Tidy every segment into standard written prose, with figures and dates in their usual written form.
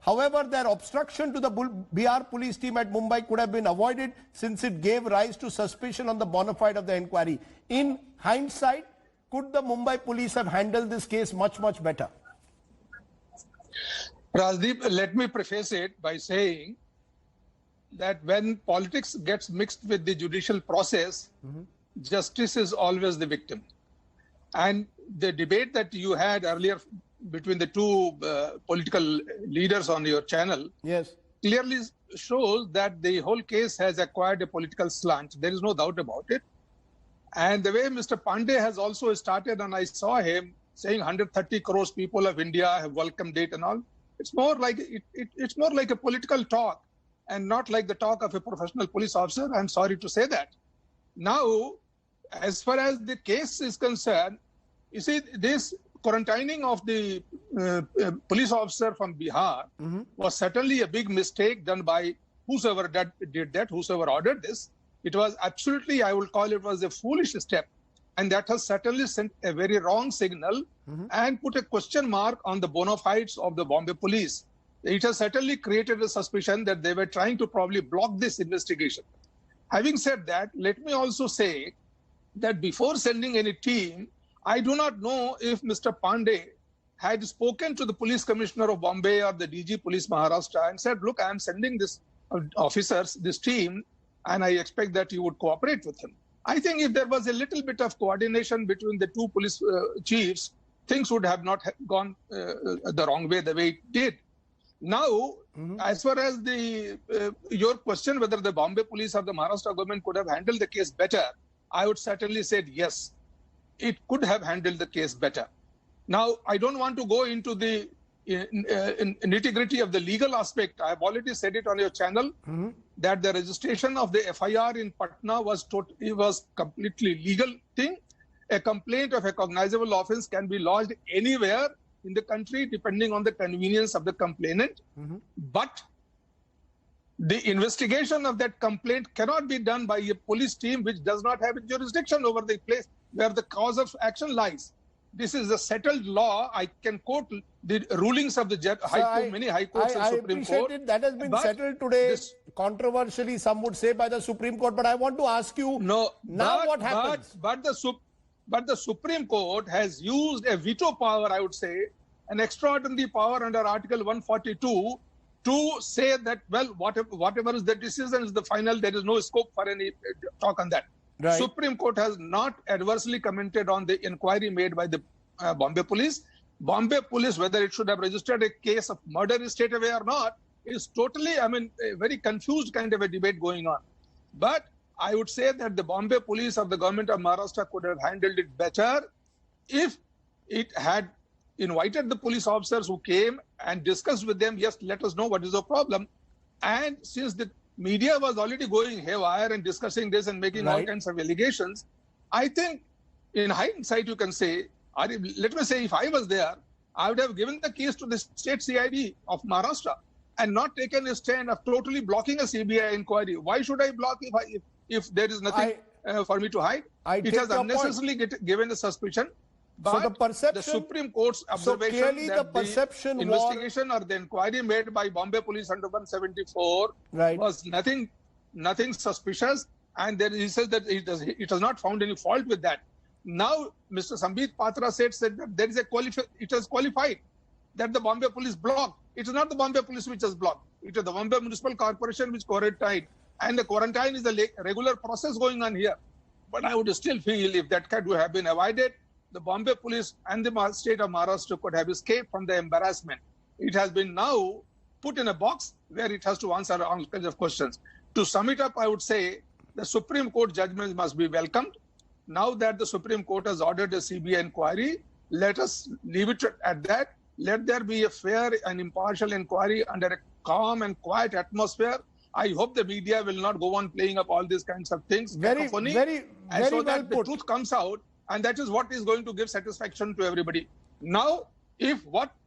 However, their obstruction to the Bihar police team at Mumbai could have been avoided since it gave rise to suspicion on the bona fide of the inquiry. In hindsight, could the Mumbai police have handled this case much, much better? Rajdeep, let me preface it by saying that when politics gets mixed with the judicial process, justice is always the victim. And the debate that you had earlier between the two political leaders on your channel clearly shows that the whole case has acquired a political slant. There is no doubt about it. And the way Mr. Pandey has also started, and I saw him saying 130 crores people of India have welcomed it and all, it's more like it's more like a political talk and not like the talk of a professional police officer. I'm sorry to say that. Now, as far as the case is concerned, you see, this quarantining of the police officer from Bihar was certainly a big mistake done by whosoever did that, whosoever ordered this. It was absolutely, I would call it was a foolish step. And that has certainly sent a very wrong signal and put a question mark on the bona fides of the Bombay police. It has certainly created a suspicion that they were trying to probably block this investigation. Having said that, let me also say that before sending any team, I do not know if Mr. Pandey had spoken to the police commissioner of Bombay or the DG Police Maharashtra and said, look, I am sending this officers, this team, and I expect that you would cooperate with him. I think if there was a little bit of coordination between the two police chiefs, things would have not gone the wrong way the way it did. Now, as far as the your question whether the Bombay police or the Maharashtra government could have handled the case better, I would certainly say yes, it could have handled the case better. Now, I don't want to go into the nitty-gritty of the legal aspect. I have already said it on your channel that the registration of the FIR in Patna was completely legal thing. A complaint of a cognizable offense can be lodged anywhere in the country depending on the convenience of the complainant. But the investigation of that complaint cannot be done by a police team which does not have a jurisdiction over the place where the cause of action lies. This is a settled law. I can quote the rulings of the many high courts and Supreme Court. It. That has been settled today, controversially, some would say, by the Supreme Court. But I want to ask you, what happens? But the Supreme Court has used a veto power, I would say, an extraordinary power under Article 142 to say that, well, whatever is the decision is the final. There is no scope for any talk on that. Right. Supreme Court has not adversely commented on the inquiry made by the Bombay police. Bombay police, whether it should have registered a case of murder straight away or not, is totally, a very confused kind of a debate going on. But I would say that the Bombay police of the government of Maharashtra could have handled it better if it had invited the police officers who came and discussed with them, yes, let us know what is the problem. And since the media was already going haywire and discussing this and making all kinds of allegations, I think in hindsight you can say, let me say if I was there, I would have given the case to the state CID of Maharashtra and not taken a stand of totally blocking a CBI inquiry. Why should I block if there is nothing for me to hide? It has unnecessarily given a suspicion. But the Supreme Court's observation that the investigation or the inquiry made by Bombay police under 174 was nothing suspicious, and he says that it has not found any fault with that. Now, Mr. Sambit Patra said that there is it has qualified that the Bombay police blocked. It is not the Bombay police which has blocked. It is the Bombay Municipal Corporation which quarantined, and the quarantine is a regular process going on here. But I would still feel if that could have been avoided, the Bombay police and the state of Maharashtra could have escaped from the embarrassment. It has been now put in a box where it has to answer all kinds of questions. To sum it up, I would say the Supreme Court judgment must be welcomed. Now that the Supreme Court has ordered a CBI inquiry, let us leave it at that. Let there be a fair and impartial inquiry under a calm and quiet atmosphere. I hope the media will not go on playing up all these kinds of things. Very so well that put. The truth comes out, and that is what is going to give satisfaction to everybody. Now, if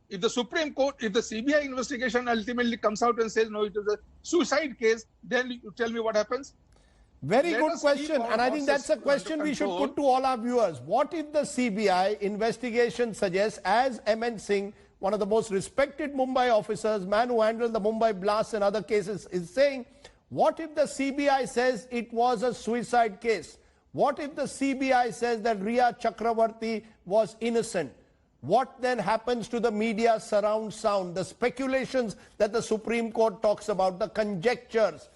the Supreme Court, if the CBI investigation ultimately comes out and says, no, it is a suicide case, then you tell me what happens. Very good question, and I think that's a question we should put to all our viewers. What if the CBI investigation suggests, as MN Singh one of the most respected Mumbai officers, man who handled the Mumbai blasts and other cases, is saying, what if the CBI says it was a suicide case? What if the CBI says that Riya Chakravarti was innocent? What then happens to the media surround sound, the speculations that the Supreme Court talks about, the conjectures?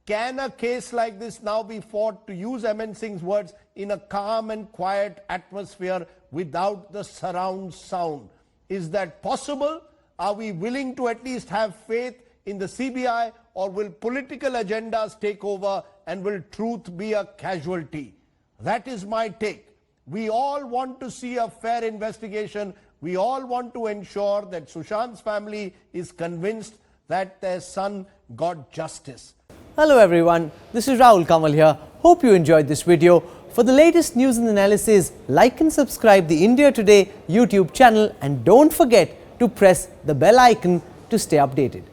Can a case like this now be fought, to use MN Singh's words, in a calm and quiet atmosphere without the surround sound? Is that possible? Are we willing to at least have faith in the CBI, or will political agendas take over and will truth be a casualty? That is my take. We all want to see a fair investigation. We all want to ensure that Sushant's family is convinced that their son got justice. Hello everyone, this is Rahul Kamal here. Hope you enjoyed this video. For the latest news and analysis, like and subscribe the India Today YouTube channel, and don't forget to press the bell icon to stay updated.